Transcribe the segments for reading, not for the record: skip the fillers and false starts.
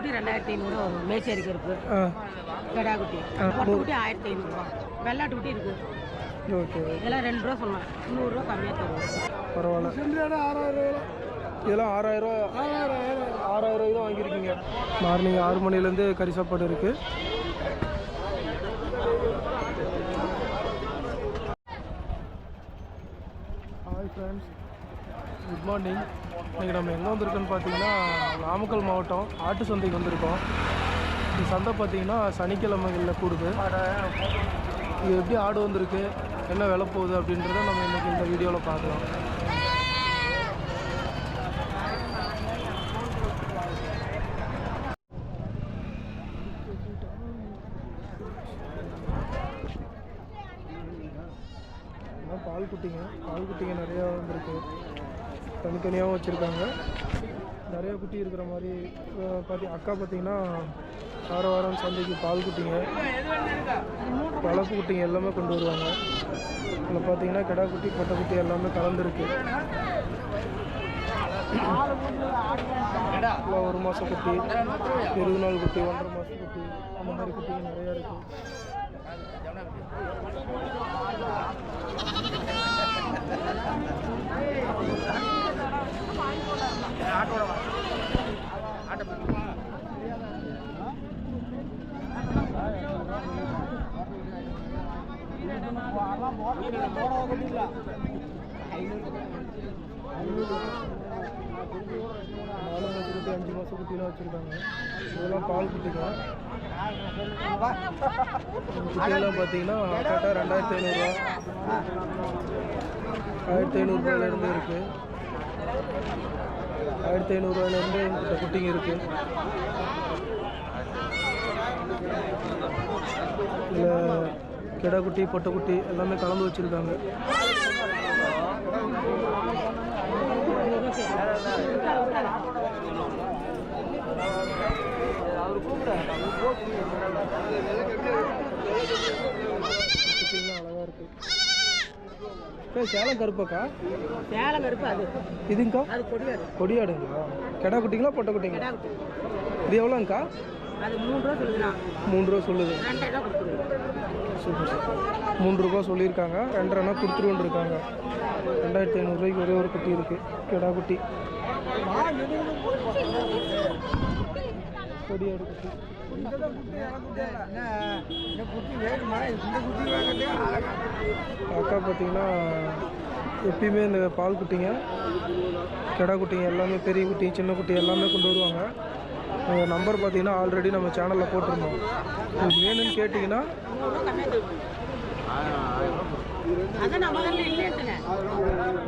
குட்டி 2500 வரும். மேச்சேரி கருப்பு கடா குட்டி. பொட்டை குட்டி 1500 ரூபா. வெள்ளாட்டு குட்டி இருக்கு. ஓகே. இதெல்லாம் 2 ரூபா சொன்னேன். 100 ரூபா கம்மியாக தருவோம். பரவாயில்ல. 6000 இதெல்லாம் 6000 தான் வாங்கியிருக்கீங்க. மார்னிங் 6 மணிலேருந்து கறி சாப்பாடு இருக்குது. Hi friends, good morning. இன்றைக்கி நம்ம எங்கே வந்திருக்கோன்னு பார்த்தீங்கன்னா நாமக்கல் மாவட்டம் ஆட்டு சந்தைக்கு வந்திருக்கோம். இந்த சந்தை பார்த்தீங்கன்னா சனிக்கிழமைகளில் கூடுது. இது எப்படி ஆடு வந்திருக்கு, என்ன விலை போகுது அப்படின்றத நம்ம இன்றைக்கி இந்த வீடியோவில் பார்க்கலாம். பால் குட்டிங்க நிறையா வந்திருக்கு. தனித்தனியாகவும் வச்சுருக்காங்க. நிறையா குட்டி இருக்கிற மாதிரி அக்கா பார்த்தீங்கன்னா வாரம் சந்தைக்கு பால் குட்டிங்க, வளர்ப்பு குட்டிங்க எல்லாமே கொண்டு வருவாங்க. அதில் பார்த்தீங்கன்னா கிடா குட்டி பொட்டை குட்டி எல்லாமே கலந்துருக்கு. ஒரு மாதம் குட்டி, 20 நாள் குட்டி, 1.5 மாதம் குட்டி, அந்த மாதிரி குட்டிங்க நிறையா இருக்குது. நாலு மாச குட்டி, 5 மாச குட்டிலாம் வச்சுருக்காங்க. இதெல்லாம் பால் குட்டிங்க. குட்டியெல்லாம் பார்த்தீங்கன்னா கரெக்டாக 2500 ரூபா, 1500 ரூபாயிலேருந்து இருக்குது. 1500 ரூபாயிலேருந்து இந்த குட்டிங்க இருக்குது. இதில் கிடா குட்டி பொட்டை குட்டி எல்லாமே கலந்து வச்சுருக்காங்க. அழகா இருக்கு. சேலம் கருப்பாக்கா? சேலம் கருப்பு. அது இதுங்கக்கா? அது கொடியாடு. கொடியாடுங்களா? கிடா குட்டிங்களா பொட்டை குட்டிங்க? இது எவ்வளோங்கக்கா? அது 3 ரூபா சொல்லுதுண்ணா. 3 ரூபா சொல்லுது. 2 ரூபா கொடுத்துருவோம். Super sir. 3 ரூபா சொல்லியிருக்காங்க. 2.5 கொடுத்துருவோன்னு இருக்காங்க. 2500 ரூபாய்க்கு ஒரே ஒரு குட்டி இருக்குது, கிடா குட்டி. கொடியாடு குட்டி. அக்கா பார்த்தீங்கன்னா எப்பயுமே இந்த பால் குட்டிங்க, கிடா குட்டிங்க எல்லாமே, பெரிய குட்டி சின்ன குட்டி எல்லாமே கொண்டு வருவாங்க. நம்பர் பார்த்தீங்கன்னா ஆல்ரெடி நம்ம சேனலில் போட்டிருந்தோம். உங்களுக்கு வேணும்னு கேட்டிங்கன்னா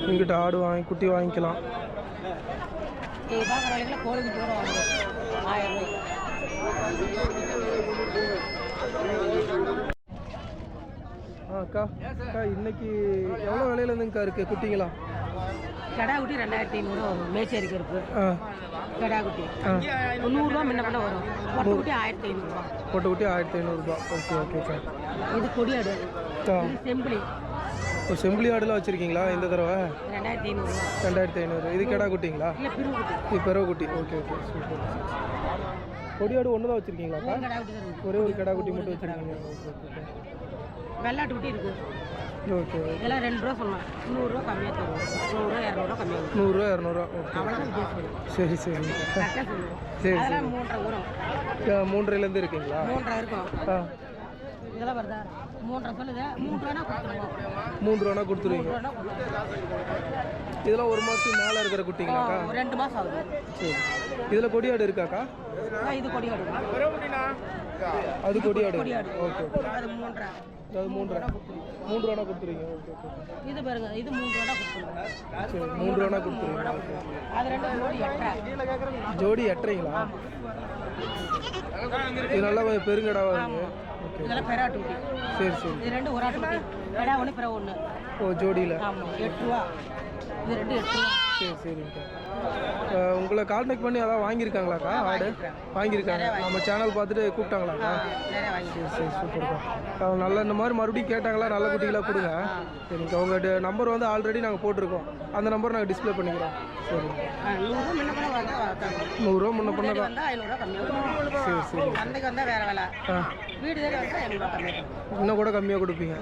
எங்கிட்ட ஆடு குட்டி வாங்கிக்கலாம். அக்கா இன்னைக்கு எவ்வளோ விலையிலேருந்துங்கக்கா இருக்குது குட்டிங்களா? கடா குட்டி 2500 வரும். மேச்சேரி கருப்பு கடா குட்டி 100 ரூபா முன்ன பண்ண வரும். பொட்டை குட்டி 1500 ரூபா. பொட்டை குட்டி 1500 ரூபா. Okay okay sir. இது கொடியாடு. செம்பிளி. ஒரு செம்பிளி ஆடுலாம் வச்சுருக்கீங்களா இந்த தடவை? 2500 ரூபா. 2500. இது கிடா குட்டிங்களா? இது பெரோ குட்டி. Okay okay super. கொடியாடு ஒன்று தான் வச்சுருக்கீங்களாக்கா? ஒரே ஒரு கிடா குட்டி மட்டும் வச்சுருக்கீங்க. Okay okay. வெள்ளாட்டு குட்டி இருக்குது. ஓகே. இதெல்லாம் 2 ரூபா சொன்னேன். 100 ரூபா கம்மியாக தருவோம். 100 ரூபா 200 ரூபா கம்மியாக. 100 ரூபா 200 ரூபா. ஓகே. சரி சரி சரி சரி. 3.5 வரும். 3.5லேருந்து இருக்குங்களா? 3.5 இருக்கும். இதெல்லாம் வருதா? 3.5 சொல்லுது. 3 ரூபா கொடுத்துருவோம். 3 ரூபா கொடுத்துருவீங்க. இதெல்லாம் ஒரு மாதத்துக்கு மேலே இருக்கிற குட்டிங்களாக்கா? 2 மாதம் ஆகுது. சரி. இதில் கொடியாடு இருக்காக்கா? இது கொடியாடு. அது கொடியாடு. ஓகே. அது 3.5. அது 3 ரூபா கொடுத்துருவீங்க. Okay okay. இது பாருங்க, இது 3 ரூபா கொடுத்துருவோம். சரி 3 ரூபா கொடுத்துருவீங்க. அது 2 ஜோடி 8.5. ஜோடி 8.5ங்களா? இது நல்லா பெருங்கடாவா இருக்குது. ஓகே. இதெல்லாம் பெராட்டு குட்டி. சரி சரி. இது 2 ஒரு ஆட்டு குட்டி. கடா 1 பிற 1. ஓ ஜோடியில்? ஆமாம் 8 ரூபா. இது 2 8 ரூபா. சரி சரிங்கக்கா. உங்களை கான்டாக்ட் பண்ணி அதான் வாங்கியிருக்காங்களாக்கா ஆடு? வாங்கியிருக்காங்க. நம்ம சேனல் பார்த்துட்டு கூப்பிட்டாங்களாக்கா? சரி சரி சூப்பர்க்கா. நல்ல இந்த மாதிரி மறுபடியும் கேட்டாங்களா நல்ல குட்டிகளாக கொடுங்க. சரிங்கக்கா. உங்கள் நம்பர் வந்து ஆல்ரெடி நாங்கள் போட்டிருக்கோம், அந்த நம்பர் நாங்கள் டிஸ்பிளே பண்ணிக்கிறோம். சரி, 100 ரூபா முன்ன பண்ண தான். சரி சரி. இன்னும் கூட கம்மியாக கொடுப்பீங்க.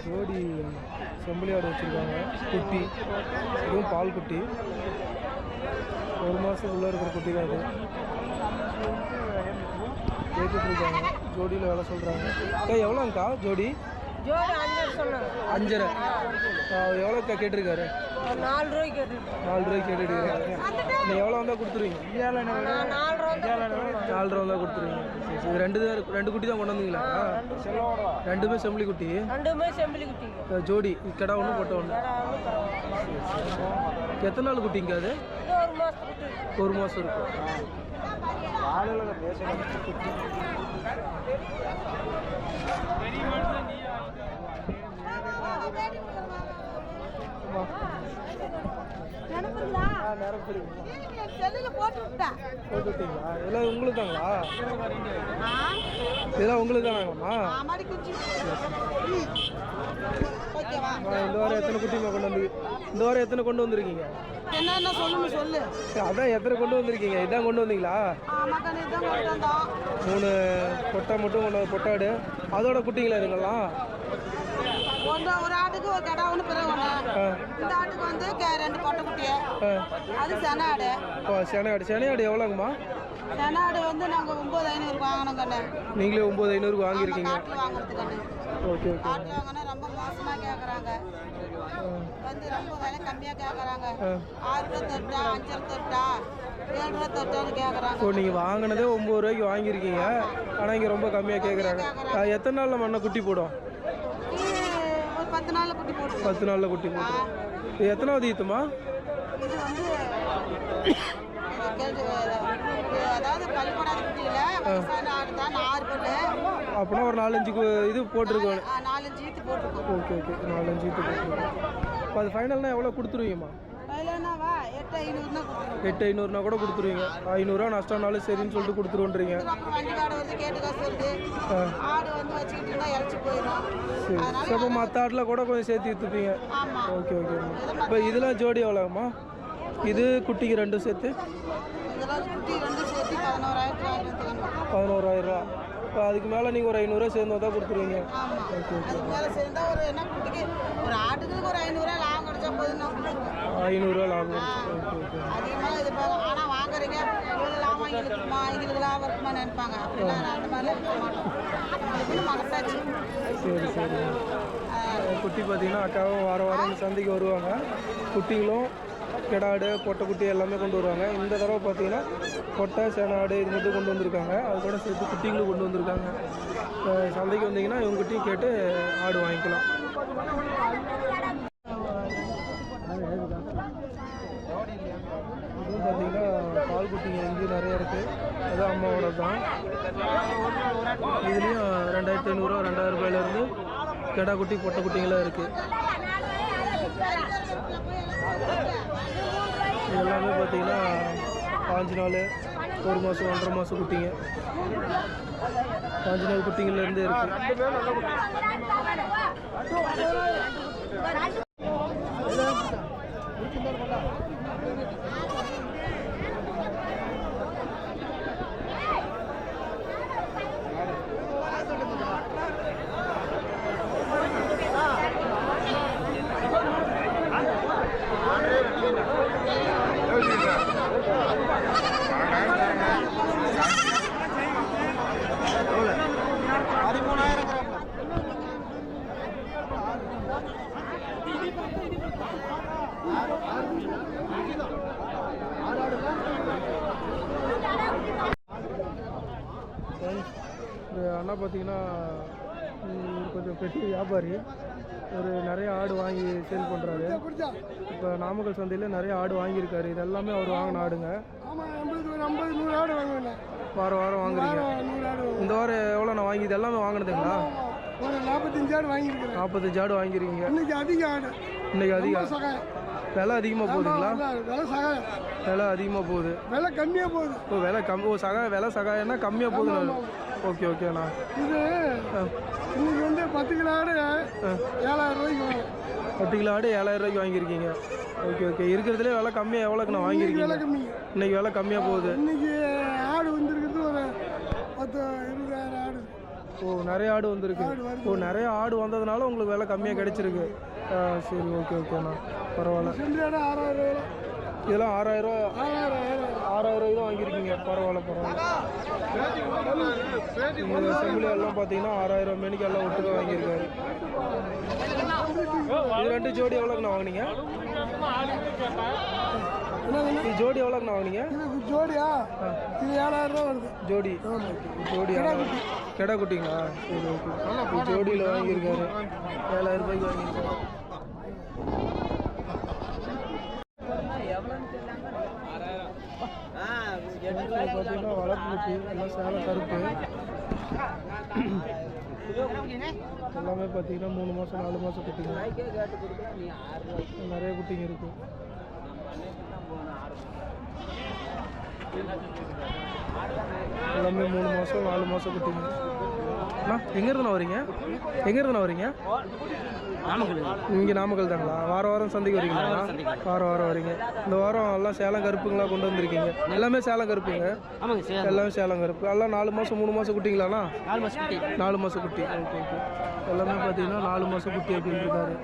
ஜோடி செம்பளி ஆடு வச்சுருக்காங்க, குட்டி. இதுவும் பால் குட்டி, 1 மாதத்துக்குள்ளே இருக்கிற குட்டி தான் அது. கேட்டுட்ருக்காங்க, ஜோடியில் வேலை சொல்கிறாங்க. எவ்வளோங்கக்கா ஜோடி? 5.5. எவ்வளோக்கா கேட்டிருக்காரு? 4 ரூபாய்க்கு கேட்டுருக்காரு. 4 ரூபாய்க்கு கேட்டுருக்காரு. நீங்கள் எவ்வளோ வந்தால் கொடுத்துருவீங்க? 4 ரூபா தான் கொடுத்துருவீங்க. சரி சரி. ரெண்டு குட்டி தான் கொண்டு வந்தீங்களா? ரெண்டுமே செம்பளி குட்டி. ஜோடி கடா ஒன்று பொட்டை ஒன்று. எத்தனை நாள் குட்டிங்க அது? 1 மாதம் இருக்கும். போட்டுட்டீங்களா? இதெல்லாம் உங்களுக்கு தாங்களா? இதெல்லாம் உங்களுக்கு தானாங்கம்மா? இந்த வாரம் எத்தனை குட்டிமா கொண்டு வந்து? இந்த வாரம் எத்தனை கொண்டு வந்திருக்கீங்க? என்ன சொல்லு. அதான் எத்தனை கொண்டு வந்திருக்கீங்க? இதான் கொண்டு வந்தீங்களா? 3 பொட்டை மட்டும் கொண்டு பொட்டாடு. அதோட குட்டிங்களா இதுங்கெல்லாம்? ஒரு ஆட்டுக்கு ஒரு கடை ஒன்று பிறகு ஒன்று. இந்த ஆட்டுக்கு வந்து 2 பொட்டை குட்டியை. அது சென ஆடு. செனையாடு எவ்வளோங்கம்மா? சென ஆடு வந்து நாங்கள் 9,500 வாங்கணும் கண்ணு. நீங்களே 9,500 வாங்கியிருக்கீங்க? காட்டில் வாங்குறது கண்ணு. Okay okay. காட்டில் வாங்கினா ரொம்ப மோசமாக கேட்குறாங்க, வந்து ரொம்ப விலை கம்மியாக கேட்குறாங்க. 6 ரூபா தொட்டா, 5 ரூபா தொட்டா, 7 ரூபா தொட்டான்னு கேட்குறாங்க. ஸோ நீங்கள் வாங்கினதே 9 ரூபாய்க்கு வாங்கியிருக்கீங்க, ஆனால் இங்கே ரொம்ப கம்மியாக கேட்குறாங்க. எத்தனை நாளில் மண்ணை குட்டி போடும்? ஒரு 10 நாளில் குட்டி போடும். 10 நாளில் குட்டி போடும். இது எத்தனாவது ஈத்துமா? இது வந்து அதாவது பள்ளிக்கூடாத குட்டியில் வயசான ஆடு தான். 6 பொண்ணு. அப்படின்னா ஒரு 4-5 இது போட்டிருக்கோம். 4-5 ஈத்து போட்டிருக்கோம். Okay okay. 4-5 ஈத்து போட்டிருக்கோம். இப்போ அது ஃபைனல்னால் எவ்வளோ கொடுத்துருவீங்கம்மா? 8,500 கூட கொடுத்துருவீங்க. 500 நஷ்டம்னாலும் சரின்னு சொல்லிட்டு கொடுத்துருவோன்றீங்க. வண்டி காடு வந்து கேட்டு காசு வருது, ஆடு வந்து வச்சுக்கிட்டு இருந்தால் இழைச்சி போயிடும். சரி. அப்போ மற்ற ஆட்டில் கூட கொஞ்சம் சேர்த்து விற்றுப்பீங்க. Okay okay. இப்போ இதெல்லாம் ஜோடி எவ்வளோம்மா? இது குட்டிக்கு 2 சேர்த்து? இதெல்லாம் குட்டி 2 சேர்த்து 11,000 ரூபா. இப்போ அதுக்கு மேலே நீங்கள் ஒரு 500 சேர்ந்து தான் கொடுத்துருவீங்க. Okay okay. அதுக்கு மேலே சேர்ந்தா ஒரு என்ன குட்டிக்கு ஒரு ஆட்டுக்கு ஒரு 500 லாபம் கிடைச்சா போதும். 500 லாபம். Okay okay. அதிகமாக இது ஆனால் வாங்குறீங்க இவ்வளோ லாபம் எங்களுக்கு லாபம் இருக்குமா நினைப்பாங்க. அப்படிலாம் அந்த மாதிரிலாம் இருக்க மாட்டோம். மனசாச்சு. சரி சரி. குட்டி பார்த்தீங்கன்னா அக்காவும் வாரம் சந்தைக்கு வருவாங்க. குட்டிங்களும் கிடாடு பொட்டை குட்டி எல்லாமே கொண்டு வருவாங்க. இந்த தடவை பார்த்தீங்கன்னா பொட்டை சேனாடு இது மட்டும் கொண்டு வந்திருக்காங்க. அது கூட சேர்த்து குட்டிங்களும் கொண்டு வந்திருக்காங்க. சந்தைக்கு வந்தீங்கன்னா இவங்ககிட்டையும் கேட்டு ஆடு வாங்கிக்கலாம். இதுவும் பார்த்தீங்கன்னா பால் குட்டிங்க இங்கேயும் நிறைய இருக்குது. அதுதான் அம்மாவோட தான். இதுலேயும் 2,500 2,000 ரூபாயிலேருந்து கிடா குட்டி பொட்டை குட்டிங்களாம் இருக்குது. எல்லாமே பார்த்தீங்கன்னா 5 நாள் 1 மாதம் 1.5 மாதம் குட்டிங்க. 5 நாள் குட்டிங்கள்லேருந்து இருக்குது. அண்ணா பார்த்தீங்கன்னா கொஞ்சம் பெரிய வியாபாரி, ஒரு நிறைய ஆடு வாங்கி சேல் பண்ணுறாரு. இப்போ நாமக்கல் சந்தையில் நிறைய ஆடு வாங்கியிருக்காரு. இது எல்லாமே அவர் வாங்கின ஆடுங்க. ஆமாம், 50 100 ஆடு வாங்குவேன். வாரம் வாரம் வாங்குறீங்க. 100 ஆடு இந்த வாரம் எவ்வளோ நான் வாங்கி இது எல்லாமே வாங்கினதுங்களா? ஒரு 45 ஆடு வாங்கியிருக்கிறேன். 45 ஆடு வாங்கிருக்கீங்க. இன்னைக்கு அதிக ஆடு, இன்னைக்கு அதிகம் சகாயம் விலை அதிகமாக போகுதுங்களா? விலை சகாயம், விலை அதிகமாக போகுது. விலை கம்மியாக போகுது. ஓ விலை விலை சகாயம்னா கம்மியாக போகுதுண்ணா. ஓகே ஓகேண்ணா. இது இன்னைக்கு வந்து 10 கிலோ ஆடு 7000 ரூபாய்க்கு வரும். 10 கிலோ ஆடு 7000 ரூபாய்க்கு வாங்கியிருக்கீங்க. Okay okay. இருக்கிறதுலே விலை கம்மியாக எவ்வளோக்குண்ணா விலை வாங்கியிருக்கீங்க? கம்மி. இன்னைக்கு விலை கம்மியாக போகுது. இன்னைக்கு ஆடு வந்துருக்குது ஒரு 10-20,000 ஆடு. ஓ நிறைய ஆடு வந்திருக்கு. ஓ நிறைய ஆடு வந்ததுனால உங்களுக்கு விலை கம்மியாக கிடைச்சிருக்கு. சரி ஓகே ஓகேண்ணா பரவாயில்ல. செம்பரி ஆடு 6000 ரூபா. இதெல்லாம் 6000 ரூபா 6000 தான் வாங்கியிருக்கீங்க. பரவாயில்ல பரவாயில்ல. இந்த செம்பிளி எல்லாம் பார்த்தீங்கன்னா 6000 மேனிக்கு எல்லாம் ஒட்டுக்க வாங்கியிருக்காரு. இது 2 ஜோடி எவ்வளோக்குண்ணா வாங்கினீங்க? இது ஜோடி எவ்வளோக்குண்ணா வாங்கினீங்க? இது ஜோடியா? இது 7000 ரூபா வருது ஜோடி. ஜோடி கெடா குட்டிங்களா? சரி ஓகே. இது ஜோடியில் வாங்கியிருக்காரு 7000 ரூபாய்க்கு வாங்கியிருக்காரு. பார்த்தீங்கன்னா வளர்ப்பு குட்டி எல்லாம் சேலை கருப்பு எல்லாமே பார்த்தீங்கன்னா 3 மாதம் 4 மாதம் குட்டிங்க. நிறைய குட்டிங்க இருக்கு. எல்லாமே 3 மாதம் 4 மாதம் குட்டிங்க. அண்ணா எங்கேருந்துண்ணா வரீங்க? எங்கேருந்துண்ணா வரீங்க? இங்கே நாமக்கல் தாங்களா? வாரம் வாரம் சந்தைக்கு வரீங்களா? வாரம் வாரம் வரீங்க. இந்த வாரம் எல்லாம் சேலம் கருப்புங்களா கொண்டு வந்திருக்கீங்க? எல்லாமே சேலம் கருப்புங்க. எல்லாமே சேலம் கருப்பு. எல்லாம் 4 மாதம் 3 மாதம் குட்டிங்களாண்ணா? 4 மாதம் குட்டி. Okay okay. எல்லாமே பார்த்தீங்கன்னா 4 மாதம் குட்டி அப்படின்னு இருக்காரு.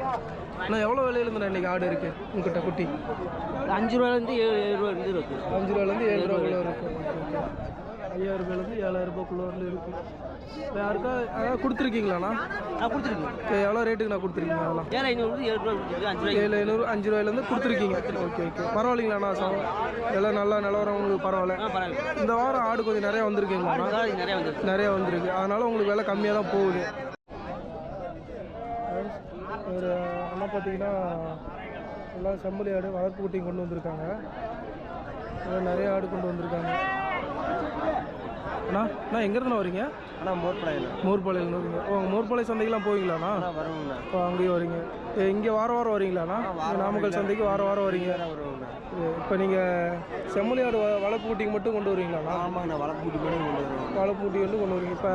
அண்ணா எவ்வளோ விலையிலேருந்து இன்றைக்கி ஆடு இருக்குது உங்ககிட்ட குட்டி? 5 ரூபாயிலேருந்து 7 ரூபாயிலேருந்து இருக்குது. 5 ரூபாயிலேருந்து 7 ரூபாக்குள்ளே இருக்குது. Okay okay. 5000 ரூபாயிலேருந்து 7000 ரூபாய்க்குள்ளே இருக்குது. யாருக்கா அதான் கொடுத்துருக்கீங்களாண்ணா? கொடுத்துருக்கீங்க. எவ்வளோ ரேட்டுக்கு நான் கொடுத்துருக்கீங்க? அதெல்லாம் 7,500 5 ரூபாயிலேருந்து கொடுத்துருக்கீங்க. Okay okay. பரவாயில்லைங்களாண்ணா? எல்லாம் நல்லா நிலவரம் உங்களுக்கு பரவாயில்ல. இந்த வாரம் ஆடு கொஞ்சம் நிறையா வந்திருக்கீங்களாண்ணா? நிறையா வந்திருக்கு. அதனால் உங்களுக்கு விலை கம்மியாக தான் போகுது. ஒரு அண்ணா பார்த்தீங்கன்னா எல்லாம் செம்பலி ஆடு வளர்ப்பு குட்டியும் கொண்டு வந்திருக்காங்க. நிறைய ஆடு கொண்டு வந்திருக்காங்க. அண்ணா எங்கேருந்துண்ணா வரீங்க? அண்ணா மோர்பாளையிலேருந்து வரீங்க. ஓ மோர்பாளையம் சந்தைக்கெலாம் போவீங்களாண்ணா? வருவோங்கண்ணா. இப்போ அங்கேயும் வரீங்க. இங்கே வாரம் வாரம் வரீங்களாண்ணா? நாமக்கல் சந்தைக்கு வாரம் வாரம் வரீங்க. இப்போ நீங்கள் செம்மலி ஆடு வளர்ப்பு குட்டிக்கு மட்டும் கொண்டு வருவீங்களாண்ணா? ஆமாங்கண்ணா. வளர்ப்பு குட்டி கூட கொண்டு வருவோம். வளர்ப்பு குட்டி வந்து கொண்டு வருவீங்க. இப்போ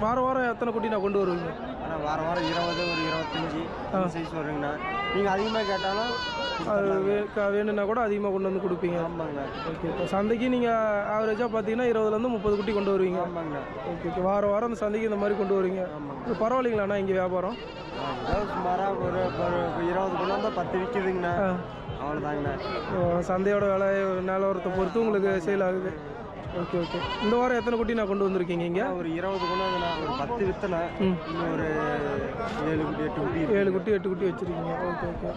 வாரம் வாரம் எத்தனை குட்டி நான் கொண்டு வருவீங்க? ஆனால் வாரம் வாரம் 20 ஒரு 25 சைஸ் வருங்கண்ணா. நீங்கள் அதிகமாக கேட்டாலும் அது வேணும்னா கூட அதிகமாக கொண்டு வந்து கொடுப்பீங்க. ஆமாங்கண்ணா. ஓகே. இப்போ சந்தைக்கு நீங்கள் ஆவரேஜாக பார்த்தீங்கன்னா 20லேருந்து 30 குட்டி கொண்டு வருவீங்க. ஆமாங்கண்ணா. Okay okay. வாரம் வாரம் அந்த சந்தைக்கு இந்த மாதிரி கொண்டு வருவீங்க. இது பரவாயில்லைங்களாண்ணா இங்கே வியாபாரம்? சுமாராக ஒரு 20 கொண்டு வந்தால் 10 விற்கிதுங்கண்ணா. அவ்வளோதாங்கண்ணா. சந்தையோட விலை நிலவரத்தை பொறுத்து உங்களுக்கு சேல் ஆகுது. Okay okay. இந்த வாரம் எத்தனை குட்டி நான் கொண்டு வந்திருக்கீங்க இங்கே? ஒரு 20 கொண்டு வந்தேண்ணா. ஒரு 10 விற்றுண்ணா. இன்னும் ஒரு 7 குட்டி 8 குட்டி 7 குட்டி 8 குட்டி வச்சுருக்கீங்க. Okay okay.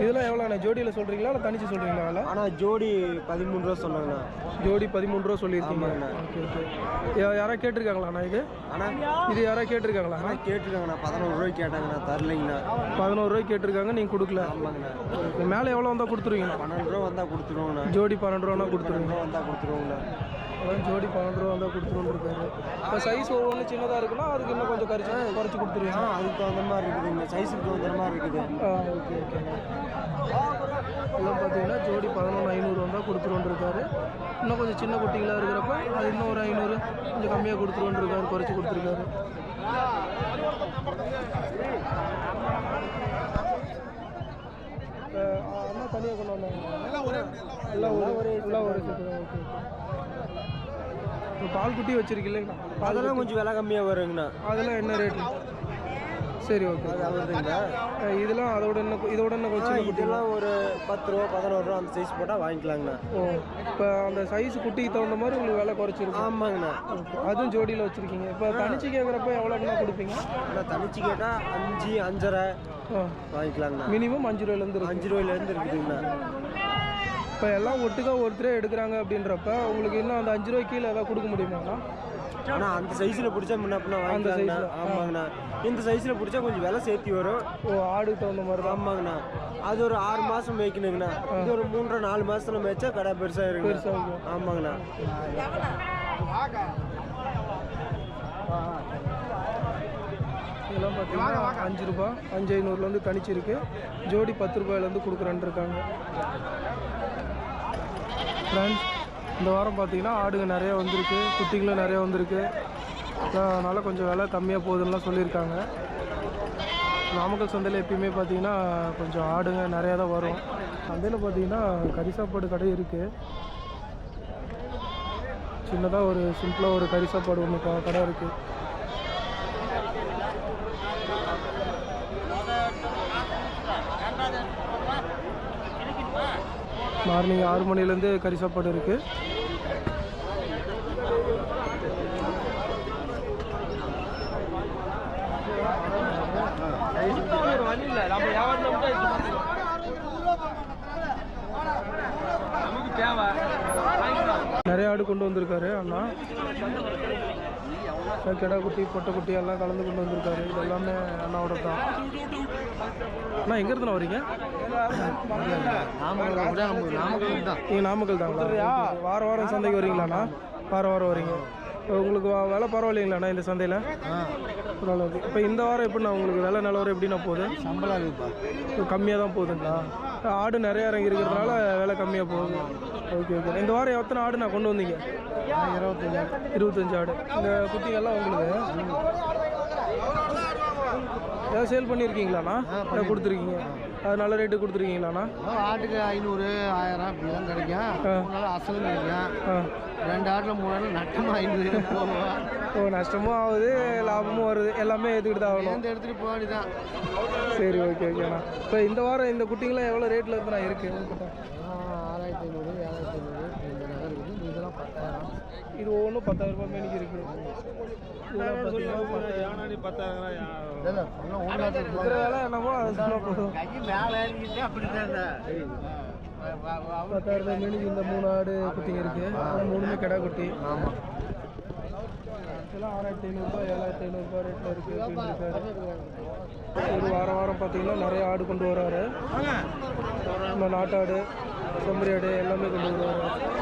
இதெல்லாம் எவ்வளோண்ணா? ஜோடியில் சொல்கிறீங்களா இல்லை தனிச்சு சொல்கிறீங்களா? வேலை ஆனால் ஜோடி 13 ரூபா சொன்னாங்கண்ணா. ஜோடி 13 ரூபா சொல்லியிருக்கீங்க. Okay okay. யாராவது கேட்டிருக்காங்களாண்ணா இது? ஆனால் இது யாராவது கேட்டிருக்காங்களா? ஆனால் கேட்டிருக்காங்கண்ணா. 11 ரூபாய்க்கு கேட்டாங்கண்ணா. தரலைங்கண்ணா. 11 ரூபாய்க்கு கேட்டிருக்காங்க, நீங்கள் கொடுக்கல? ஆமாங்கண்ணா. ஓகே. மேலே எவ்வளோ வந்தால் கொடுத்துருவீங்கண்ணா? 12 ரூபா வந்தால் கொடுத்துருவோங்கண்ணா. ஜோடி 12 ரூபானா கொடுத்துருவீங்க? வந்தால் கொடுத்துருவோங்கண்ணா. அதான் ஜோடி 12 ரூபா வந்தால் கொடுத்துருவோன்னு. இப்போ சைஸ் ஒவ்வொன்று சின்னதாக இருக்குன்னா அதுக்கு இன்னும் கொஞ்சம் குறைச்சி கொடுத்துருவீங்க? அதுக்கு தகுந்த மாதிரி இருக்குதுங்க. சைஸுக்கு தகுந்த மாதிரி இருக்குது. Okay okay. எல்லாம் பார்த்தீங்கன்னா ஜோடி 11,500 வந்தால் கொடுத்துருவோன்ருக்காரு. இன்னும் கொஞ்சம் சின்ன குட்டிகளாக இருக்கிறப்ப அது இன்னும் ஒரு 500 கொஞ்சம் கம்மியாக கொடுத்துருவோன்ருக்காரு, குறைச்சி கொடுத்துருக்காரு. அண்ணா தனியாக கொண்டு வந்தாங்க. எல்லாம் ஒரு செட்டு தான். Okay okay. இப்போ பால் குட்டி வச்சுருக்கீங்களா? அதெல்லாம் கொஞ்சம் விலை கம்மியாக வருங்கண்ணா. அதெல்லாம் என்ன ரேட்டு? சரி ஓகே. வருதுங்களா? இதெல்லாம் இதோட இன்னும் கொஞ்சம் இதெல்லாம் ஒரு 10 ரூபா 11 ரூபா அந்த சைஸ் போட்டால் வாங்கிக்கலாங்கண்ணா. ஓ இப்போ அந்த சைஸ் குட்டிக்கு தகுந்த மாதிரி உங்களுக்கு விலை குறைச்சிருக்கு. ஆமாங்கண்ணா. அதுவும் ஜோடியில் வச்சுருக்கீங்க. இப்போ தனிச்சு கேட்குறப்ப எவ்வளோக்குண்ணா கொடுப்பீங்க? ஆனால் தனிச்சு கேட்டால் 5 5.5 வாங்கிக்கலாங்கண்ணா. மினிமம் 5 ரூபாயிலேருந்து 5 ரூபாயிலேருந்து இருக்குதுங்கண்ணா. இப்போ எல்லாம் ஒட்டுக்கா ஒருத்தரே எடுக்கிறாங்க அப்படின்றப்ப உங்களுக்கு இன்னும் அந்த 5 ரூபாய்க்கு கீழே ஏதாவது கொடுக்க முடியுமாண்ணா? ஆனால் அந்த சைஸில் பிடிச்சா முன்னப்பினா வாங்கிக்கலாங்கண்ணா. ஆமாங்கண்ணா. இந்த சைஸில் பிடிச்சா கொஞ்சம் விலை சேர்த்தி வரும். ஓ ஆடுக்கு தகுந்த மாதிரி தான். ஆமாங்கண்ணா. அது ஒரு 6 மாதம் மேய்க்கணுங்கண்ணா. இது ஒரு 3 4 மாதத்துல மேய்ச்சா கடை பெருசாக இருக்குங்க. ஆமாங்கண்ணா. இதெல்லாம் பார்த்தீங்கன்னா 5 ரூபா 5,500 கணிச்சிருக்கு. ஜோடி 10 ரூபாயிலேருந்து கொடுக்குறேன்னு இருக்காங்க. ஃப்ரெண்ட்ஸ், இந்த வாரம் பார்த்தீங்கன்னா ஆடுங்க நிறையா வந்திருக்கு, குட்டிங்களும் நிறையா வந்திருக்கு. அதனால் கொஞ்சம் விலை கம்மியாக போகுதுன்னெலாம் சொல்லியிருக்காங்க. நாமக்கல் சந்தையில் எப்பயுமே பார்த்தீங்கன்னா கொஞ்சம் ஆடுங்க நிறையா தான் வரும். சந்தையில் பார்த்தீங்கன்னா கறி சாப்பாடு கடை இருக்குது. சின்னதாக ஒரு சிம்பிளாக ஒரு கறி சாப்பாடு ஒன்று கடை இருக்குது. மார்னிங் 6 மணிலேருந்து கறி சாப்பாடு இருக்குது. நிறைய ஆடு கொண்டு வந்திருக்காரு அண்ணா. கிடா குட்டி பொட்டை குட்டி எல்லாம் கலந்து கொண்டு வந்திருக்காரு. இது எல்லாமே அண்ணாவோட தான். அண்ணா எங்கேருந்து வரீங்க? நீங்கள் நாமக்கல் தாங்களா? வாரம் வாரம் சந்தைக்கு வரீங்களாண்ணா? வாரம் வாரம் வரீங்க. உங்களுக்கு விலை பரவாயில்லைங்களாண்ணா இந்த சந்தையில்? பரவாயில்ல. இப்போ இந்த வாரம் எப்படிண்ணா உங்களுக்கு விலை நிலவரம் எப்படின்னா போகுது? சம்பளம் கம்மியாக தான் போகுதுங்களா? ஆடு நிறையா இறங்கி இருக்கிறதுனால விலை கம்மியாக போகுது. Okay okay. இந்த வாரம் எத்தனை ஆடு நான் கொண்டு வந்தீங்க? 25 ஆடு. இந்த குட்டிகள்லாம் உங்களுக்கு ஏதாவது சேல் பண்ணியிருக்கீங்களாண்ணா? கொடுத்துருக்கீங்க. அது நல்ல ரேட்டு கொடுத்துருக்கீங்களாண்ணா? ஆட்டுக்கு 500 1000 இப்படிலாம் கிடைக்கும். அசலும் கிடைக்கும். 2 ஆட்டில் 3 ஆட்டில் நட்டமாக 500 போவோம். ஓ, நஷ்டமும் ஆகுது லாபமும் வருது. எல்லாமே எடுத்துக்கிட்டு தான் ஆகணும். எடுத்துகிட்டு போக வேண்டியதான். சரி, ஓகே ஓகேண்ணா. இப்போ இந்த வாரம் இந்த குட்டிங்களாம் எவ்வளோ ரேட்டில் இருக்குண்ணா இருக்குது? 6500 7500 இந்த நகர் இருக்குது. இதெல்லாம் 10,000. இது ஒவ்வொன்றும் 10,000 ரூபாய் மேனிக்கு இருக்குது. என்னமோ அது போதும். 10,000 ரூபாய் மேனிக்கு இந்த 3 ஆடு குட்டிங்க இருக்குது. 3மே கிடா குட்டி. ஆமாம். இதெல்லாம் 6500 7500 ரேட்டில் இருக்குது அப்படின்னு இருக்காரு. ஒரு வாரம் வாரம் பார்த்தீங்கன்னா நிறைய ஆடு கொண்டு வராரு. நம்ம நாட்டாடு செம்பரி ஆடு எல்லாமே கொண்டு வருவார்.